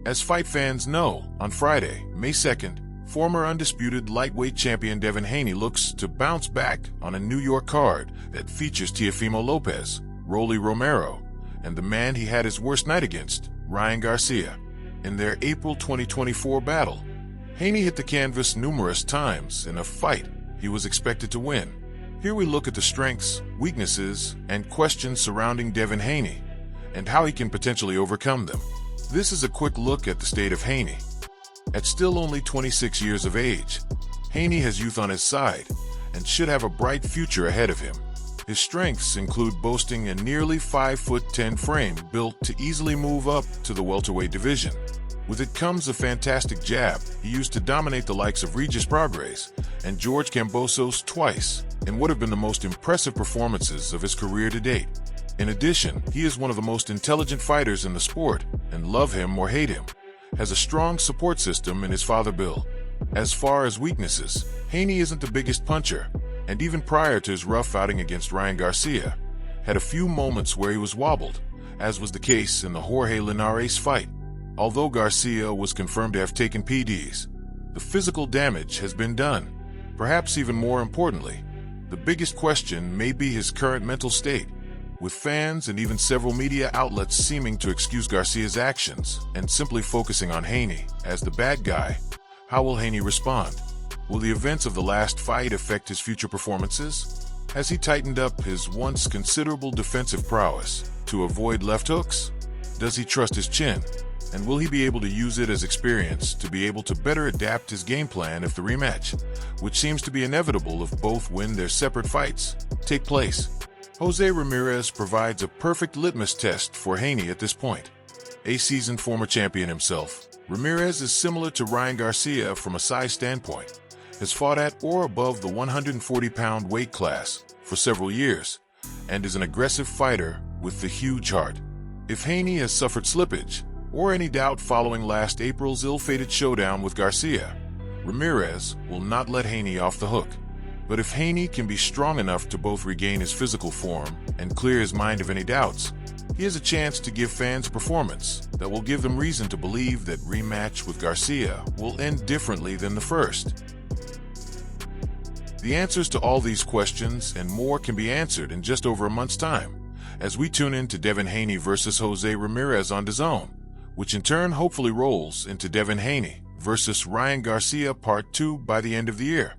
As fight fans know, on Friday, May 2nd, former undisputed lightweight champion Devin Haney looks to bounce back on a New York card that features Teofimo Lopez, Rolly Romero, and the man he had his worst night against, Ryan Garcia. In their April 2024 battle, Haney hit the canvas numerous times in a fight he was expected to win. Here we look at the strengths, weaknesses, and questions surrounding Devin Haney, and how he can potentially overcome them. This is a quick look at the state of Haney. At still only 26 years of age, Haney has youth on his side and should have a bright future ahead of him. His strengths include boasting a nearly 5'10" frame built to easily move up to the welterweight division. With it comes a fantastic jab he used to dominate the likes of Regis Prograis and George Kambosos twice in what have been the most impressive performances of his career to date. In addition, he is one of the most intelligent fighters in the sport, and love him or hate him, has a strong support system in his father Bill. As far as weaknesses, Haney isn't the biggest puncher, and even prior to his rough outing against Ryan Garcia, had a few moments where he was wobbled, as was the case in the Jorge Linares fight. Although Garcia was confirmed to have taken PEDs, the physical damage has been done. Perhaps even more importantly, the biggest question may be his current mental state. With fans and even several media outlets seeming to excuse Garcia's actions and simply focusing on Haney as the bad guy, how will Haney respond? Will the events of the last fight affect his future performances? Has he tightened up his once considerable defensive prowess to avoid left hooks? Does he trust his chin? And will he be able to use it as experience to be able to better adapt his game plan if the rematch, which seems to be inevitable if both win their separate fights, take place? Jose Ramirez provides a perfect litmus test for Haney at this point. A seasoned former champion himself, Ramirez is similar to Ryan Garcia from a size standpoint, has fought at or above the 140-pound weight class for several years, and is an aggressive fighter with the huge heart. If Haney has suffered slippage, or any doubt following last April's ill-fated showdown with Garcia, Ramirez will not let Haney off the hook. But if Haney can be strong enough to both regain his physical form and clear his mind of any doubts, he has a chance to give fans a performance that will give them reason to believe that rematch with Garcia will end differently than the first. The answers to all these questions and more can be answered in just over a month's time, as we tune in to Devin Haney versus Jose Ramirez on DAZN, which in turn hopefully rolls into Devin Haney versus Ryan Garcia Part 2 by the end of the year.